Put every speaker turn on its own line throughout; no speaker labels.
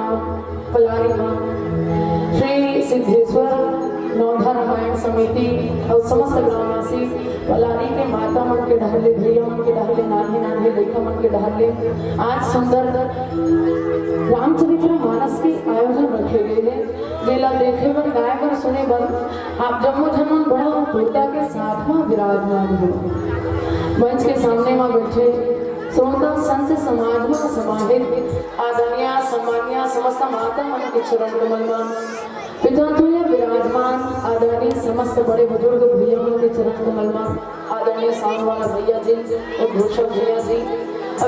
गांव पलारी में श्री सिद्धेश्वर नौधा रामायण समिति और समस्त ग्रामवासी पलारी के माता मन के ढहले, भैया मन के ढहले, नान्हे नान्हे लड़का मन के ढहले आज सुंदर रामचरित्र मानस के आयोजन रखे गए हैं। मेला देखे बर, गाय बर, सुने बर आप जम्मो जन्म बड़ा पूर्ता के साथ में विराजमान हो। मंच के सामने में बैठे श्रोता संत समाज में समाहित आदरणीय सम्मानीय समस्त माता मन के चरण कमल में पिता तुल्य विराजमान आदरणीय समस्त बड़े बुजुर्ग भैया मन के चरण कमल में आदरणीय सामने वाला भैया जी और घोषक भैया जी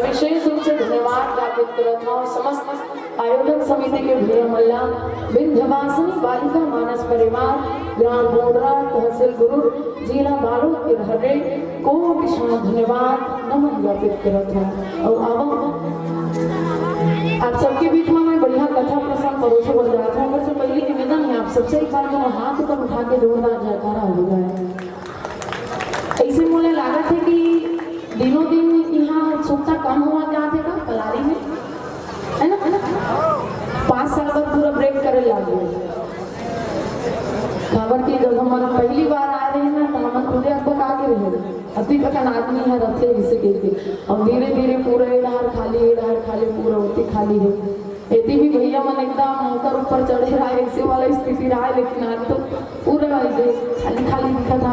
विशेष रूप से धन्यवाद ज्ञापित करता हूँ समस्त आयोजक समिति के भैया मल्ला विंध्यवासिनी बालिका मानस परिवार ग्राम बोडरा तहसील गुरु जिला बालोद के हरे को विशाल धन्यवाद नमन ज्ञापित करता हूँ। और आप सबके बीच में मैं बढ़िया कथा प्रसंग परोसे बन जाता हूँ। सबसे पहले निवेदन है आप सबसे एक बार जो हाथ ऊपर उठा के जोरदार जयकारा हो जाए। ऐसे मुझे लागत है कि दिनों दिन यहाँ उत्सुकता कम हुआ जाते का पलारी में, है ना? 5 साल बाद पूरा ब्रेक करे लगे। खबर की जब हम पहली बार आ रहे हैं ना तो हम खुदे अब आगे रहे अति कन आदमी है रथे इसे कहते और धीरे धीरे पूरा एडार खाली पूरा होती खाली है। यदि भी भैया मन एकदम मौकर ऊपर चढ़े रहा है ऐसे वाला स्थिति रहा है, लेकिन आज तो पूरा खाली खाली दिखा था।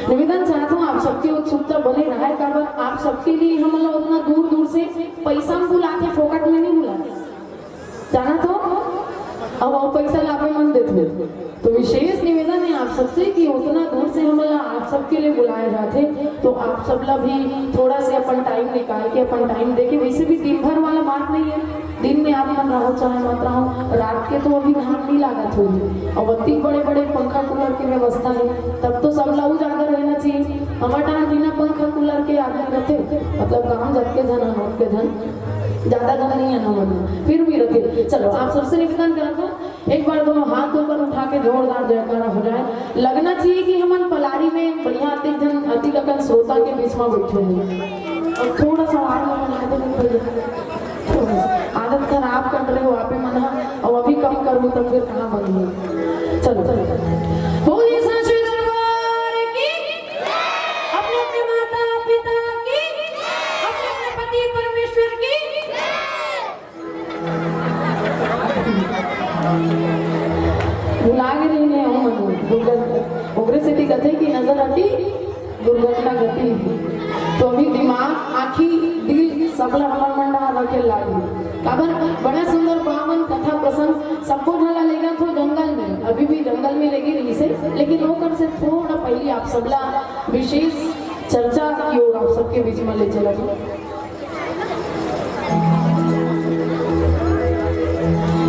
निवेदन चाहता हूँ आप सबकी उत्सुकता बने रहा है। कारण आप सबके लिए हम लोग उतना दूर दूर से पैसा बुला के फोकट में नहीं बुला जाना तो अब वो पैसा लाभे मन देते। तो विशेष निवेदन है आप सबसे कि उतना दूर से हम आप सबके लिए बुलाए जाते तो आप सब ला भी थोड़ा से अपन टाइम निकाल के अपन टाइम देके, वैसे भी दिन भर वाला बात नहीं है, दिन में आप मन रहो चाहे मत रहो, रात के तो अभी घाम नहीं लागत होगी और अति बड़े बड़े पंखा कूलर की व्यवस्था है तब तो सब लाऊ ज्यादा रहना चाहिए। हमारे टाइम बिना पंखा कूलर के आदमी रहते मतलब गाँव जब के जन नोट के जन ज्यादा धन नहीं है ना मतलब फिर भी रखे। चलो आप सबसे निवेदन करता एक बार दोनों हाथ ऊपर उठा के जोरदार जयकारा हो जाए। लगना चाहिए कि हम पलारी में बढ़िया अति लगन श्रोता के बीच में बैठे हैं और थोड़ा सा आदत खराब कर रहे हो आप मना और अभी कम करूँ तो फिर कहाँ बनी। चलो बोलिए सांची दरबार की, अपने अपने माता पिता की, अपने अपने पति परमेश्वर की। भुला गए नहीं हम ओग्रेसिटी कहते कि नजर हटी दुर्घटना घटी। तो अभी दिमाग आँखी दिल सबला हमर मंडा रखे लागी। काबर बड़ा सुंदर पावन कथा प्रसंग सबको ढाला लेगा तो जंगल में, अभी भी जंगल में लगी रही से, लेकिन होकर से थोड़ा पहले आप सबला विशेष चर्चा की ओर आप सबके बीच में ले चला।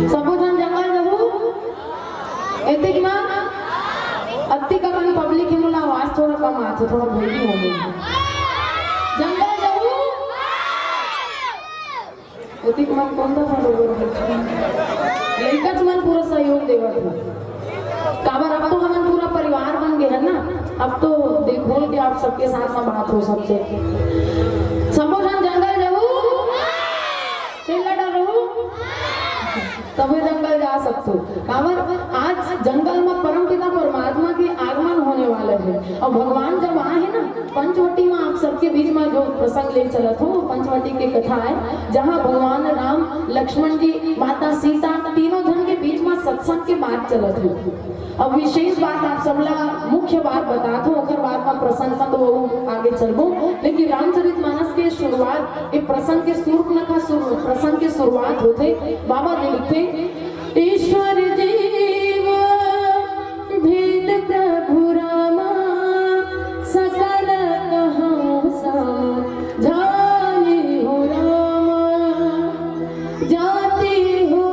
सबो जन जंगल जबू एतिक ना अति का मन पब्लिक ही मुला आवाज थोड़ा कम आते, थोड़ा भूली हो गई। जंगल जबू एतिक मन कौन सा बरोबर लेकर मन पूरा सहयोग देगा था। काबर अब तो हम पूरा परिवार बन गए हैं ना, अब तो देखोल के आप सबके साथ में बात हो सकते। सबो जन जंगल जबू से लड़ा रहू तभी जंगल जा सकते हो। काबर आज जंगल में परमपिता परमात्मा के आगमन होने वाले है और भगवान जब आए हैं ना पंचवटी में आप सबके बीच में जो प्रसंग ले चला था वो पंचवटी की कथा है जहाँ भगवान राम लक्ष्मण जी माता सीता तीनों जन के बीच में सत्संग के बात चला थी। अब विशेष बात आप सबला मुख्य बात बता दो ओकर बाद में प्रसंग का तो आगे चलबो, लेकिन रामचरितमानस के शुरुआत एक प्रसंग के सूर्पनखा प्रसंग की शुरुआत होते बाबा जी लिखते ईश्वर जीव भेद प्रभु रामा सकल कहूँ समझाई हो रामा जाति हो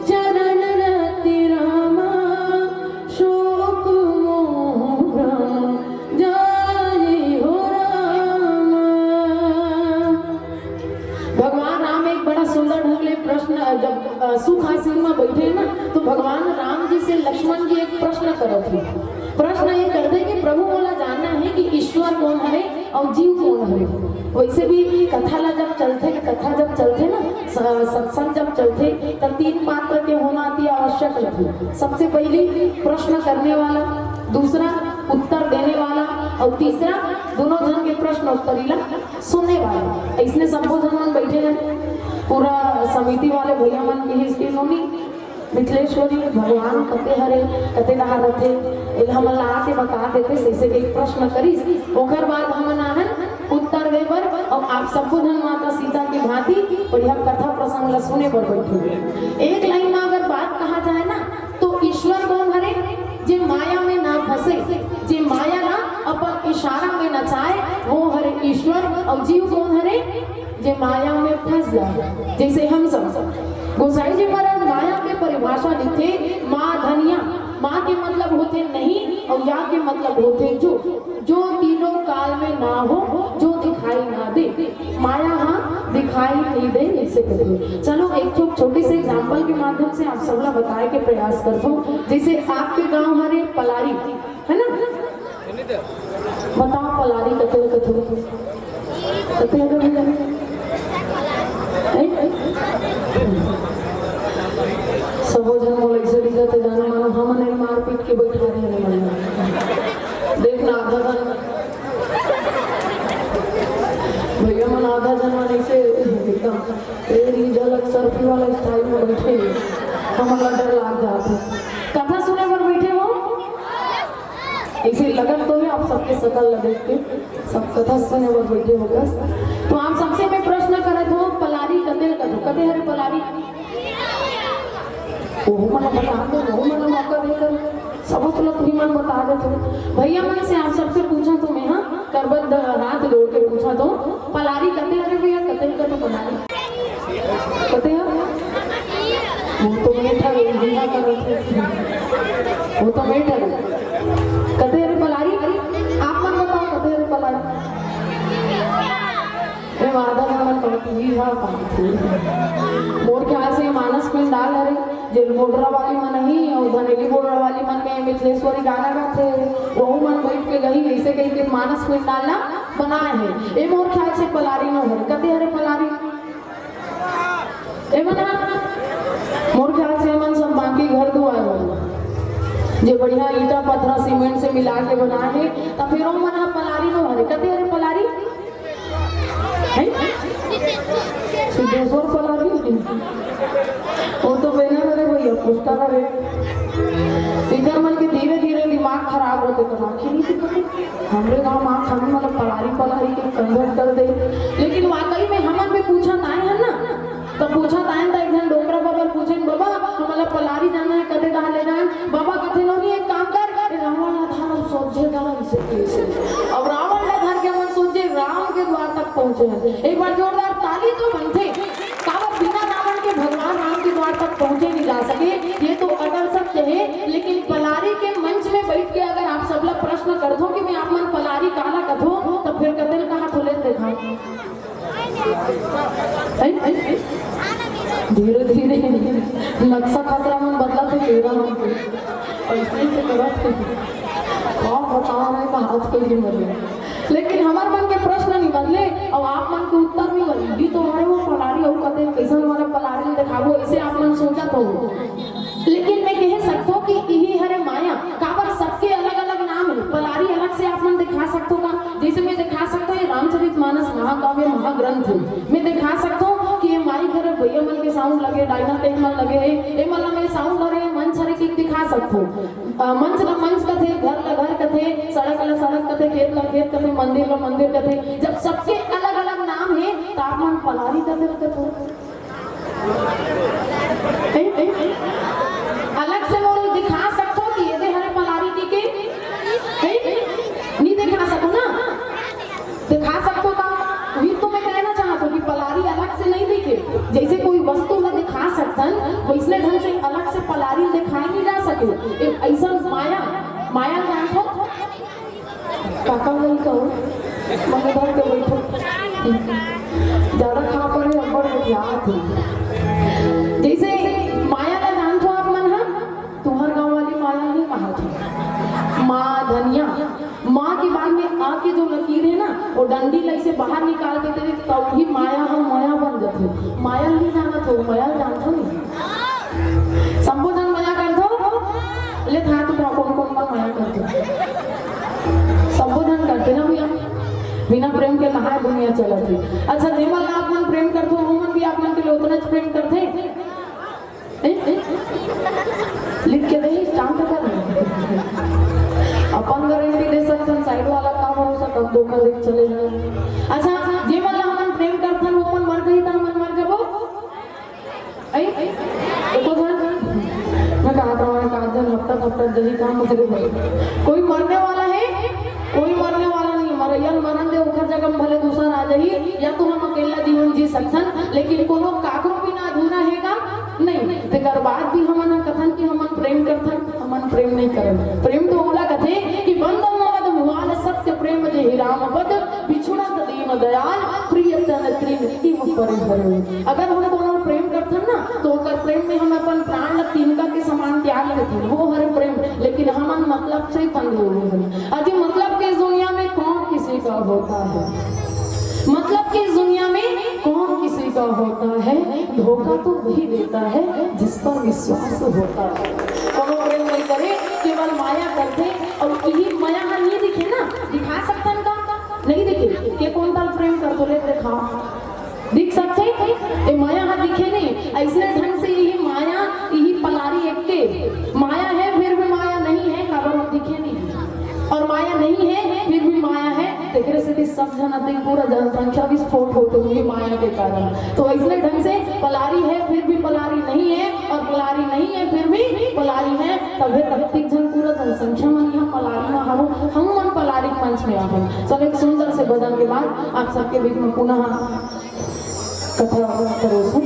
चरण रति रामा शोक मोह भ्रम जाई हो रामा। भगवान राम एक बड़ा सुंदर ढंग ले प्रश्न जब सुख आसीन में बैठे ना तो भगवान राम जी से लक्ष्मण जी एक प्रश्न करते थे। प्रश्न ये करते कि प्रभु बोला जानना है कि ईश्वर कौन है और जीव कौन है। वैसे भी कथा ला जब चलते ना सत्संग जब चलते तब 3 पात्र के होना अति आवश्यक लगती। सबसे पहले प्रश्न करने वाला, दूसरा उत्तर देने वाला और तीसरा दोनों जन के प्रश्न उत्तरीला सुनने वाला। इसने सबो जन मन बैठे हैं, पूरा समिति वाले भैया मन के इसके नोनी मिथिलेश्वरी भगवान कते हरे कते नहा रथे एला हमन ला के बता देते जैसे एक प्रश्न करिस ओकर बाद हमन आहन उत्तर दे बर और आप सबको जन माता सीता की भांति बढ़िया कथा प्रसंग ला सुने बर बैठे। एक लाइन में अगर बात कहा जाए ना तो ईश्वर कौन हरे जे माया में ना फंसे, जे माया ना अपन इशारा में नचाए वो हरे ईश्वर। और जीव कौन हरे जे माया में फंस जाए। जैसे हम सब गोसाई जी महाराज माया के परिभाषा लिखे माँ धनिया। माँ के मतलब होते नहीं और या के मतलब होते जो तीनों काल में ना हो, जो दिखाई ना दे। माया हाँ दिखाई नहीं दे ऐसे कहते। चलो एक छोटी सी एग्जाम्पल के माध्यम से आप सबला बताए के प्रयास करता हूँ। जैसे आपके गांव हरे पलारी है ना, बताओ पलारी कते सबो जन मोल ऐसे दिखते जाना मानो हमने मार पीट के बैठा रहे हैं। देखना आधा जन भैया मन आधा जन मन ऐसे एकदम तेरी झलक सर्फी वाला स्टाइल में बैठे हमारा डर लाग जाता। कथा सुने पर बैठे हो ऐसे लगन तो है आप सबके सकल लगे के सब कथा सुने पर बैठे हो बस। तो आप सबसे मैं प्रश्न करे तो पलारी कते हरे पलारी वो मन बता दो, वो मन मौका देकर सब तो लोग ही मन बता देते। भैया मन से आप सबसे पूछा तो मैं हाँ करबद्ध हाथ जोड़ के पूछा तो पलारी कते हरे भैया कते पलारी कते है वो तो बैठा है कर वो तो बैठा है कते हरे पलारी। आप मन बताओ कते हरे पलारी। आधा मोर ख्याल से मानस पिंडाल हरे जे बोडरा वाली मन ही और धनेली बोडरा वाली मन में मिथिलेश्वरी गाना गाते वो मन बैठ के गई ऐसे कही के मानस पिंडाल ना बनाए है। ए मोर ख्याल से पलारी न हरे कते हरे पलारी ए मना मोर ख्याल से मन सब बाकी घर दुआर हो जे बढ़िया ईटा पत्थर सीमेंट से मिला के बनाए है तब फिर वो मन पलारी न हरे कते हरे पलारी सिद्धेश्वर पलारी वो तो बेना रे भैया पुष्टा रे इधर मन के धीरे धीरे दिमाग खराब होते तो आखिर नहीं हमरे गांव माँ खाने मतलब पलारी के कन्वर्ट कर दे। लेकिन वाकई में हमन में पूछा ताए है ना तो पूछा ताए तो एक जन डोकरा बाबा पूछे बाबा हमारा पलारी जाना है कदे डाल ले जाए बाबा कथे नो नहीं एक काम कर रावण ना था हम सोचे जाना इसे कैसे अब रावण ना घर के मन सोचे राम के द्वार तक पहुंचे हैं। एक बार जोरदार ताली तो बनते कावा बिना रावण के भगवान राम के द्वार तक पहुंचे नहीं जा सके ये तो अटल सत्य है। लेकिन पलारी के मंच में बैठ के अगर आप सब लोग प्रश्न कर दो कि मैं आप मन पलारी काला कथो तो फिर कदल कहाँ खुले देखा धीरे धीरे नक्शा खतरा मन बदला तो तेरा मन ऐसे से करत और बताओ है का हाथ कोई नहीं बदले। लेकिन हमारे मन के प्रश्न नहीं बदले और आप मन के उत्तर नहीं बदले तो हमारे वो पलारी और कहते कैसे हमारा पलारी दिखाबो ऐसे आप मन सोचा तो। लेकिन मैं कह सकता हूँ कि यही हरे माया काबर सबके अलग अलग नाम है। पलारी अलग से आप मन दिखा सकते हो का जैसे मैं दिखा सकता हूँ रामचरितमानस महाकाव्य महाग्रंथ मैं दिखा सकता हूँ कि ये माई घर भैया मन के साउंड लगे डायनाटेक मन लगे है ये मतलब मैं साउंड और मंच हरे की दिखा सकता हूँ। मंच कथे घर कथे सड़क ला सड़क कथे खेत ला खेत कथे मंदिर ला मंदिर कथे जब सबके अलग अलग नाम है तो आप मन पलारी कथे अलग से वो दिखा सकते हो कि ये हरे पलारी की के नहीं दिखा सको ना दिखा सकते हो का वही तो मैं कहना चाहता हूँ कि पलारी अलग से नहीं दिखे जैसे कोई वस्तु न दिखा सकतन वैसने ढंग से अलग से पलारी दिखाई नहीं जा सके। एक ऐसा माया ज्ञान हो काका नहीं कहो मगर धर के बैठो ज्यादा खा पड़े अब्बड़ याद है जैसे माया का जान तो आप मन है तुम्हार गांव वाली माया नहीं कहा था माँ धनिया माँ के बाद में आ के ही माया हम माया बन जाते। माया नहीं जानत हो, माया जानता नहीं। संबोधन माया करते हो ले था तो कौन कौन का माया करते संबोधन करते ना भैया। बिना प्रेम के कहाँ दुनिया चलती। अच्छा जेमल आप मन प्रेम करते हो मन भी आप मन के लिए उतना प्रेम करते लिख के दे काम तो कर अपन गारंटी दे सकते हैं साइड वाला काम भरोसा कब धोखा देख चले जाए। अच्छा जेमल हम प्रेम करते हैं वो मन मर गई था मन मर जाबो देखो मैं कहा था हफ्ता जल्दी काम मुझे कोई मरने वाला है, कोई मरने वाला नहीं। मरैया मरन दे उखर जगह भले दूसरा आ जाही या तो हम अकेला जीवन जी सकथन, लेकिन कोनो काकरो भी ना अधूरा हैगा नहीं। तेकर बाद भी हमन कथन कि हमन प्रेम करथन, हमन प्रेम नहीं करन। प्रेम तो ओला कथे कि बंधम मद मुआल सत्य प्रेम जे राम पद बिछुड़ा दीन दयाल प्रियतन त्रिन की परे भरे। अगर हम कोनो प्रेम करथन ना तो ओकर प्रेम में हम अपन प्राण तिनका के समान त्याग देथन, वो हर प्रेम। लेकिन हमन मतलब से तंग हो अजी मतलब के दुनिया में कौन किसी का होता है, मतलब कि इस दुनिया में कौन किसी का होता है। धोखा तो वही देता है जिस पर विश्वास होता है। कोनो प्रेम नहीं करे केवल माया करते और यही माया में नहीं दिखे ना दिखा सकता का नहीं दिखे के कौन ताल प्रेम कर तो ले दिखा दिख सकते ए माया हाँ दिखे नहीं। ऐसे ढंग से यही माया यही पलारी एक के माया है फिर भी माया नहीं है काबर हम दिखे नहीं और माया नहीं है फिर भी माया है। देखने से सब जन पूरा जनसंख्या विस्फोट होते हुए माया के कारण। तो ऐसे ढंग से पलारी है फिर भी पलारी नहीं है और पलारी नहीं है फिर भी पलारी है। तभी तक जन पूरा जनसंख्या मन यहाँ पलारी में हम मन पलारी मंच में आए। चलो एक सुंदर से भजन के बाद आप सबके बीच में पुनः कथा करो।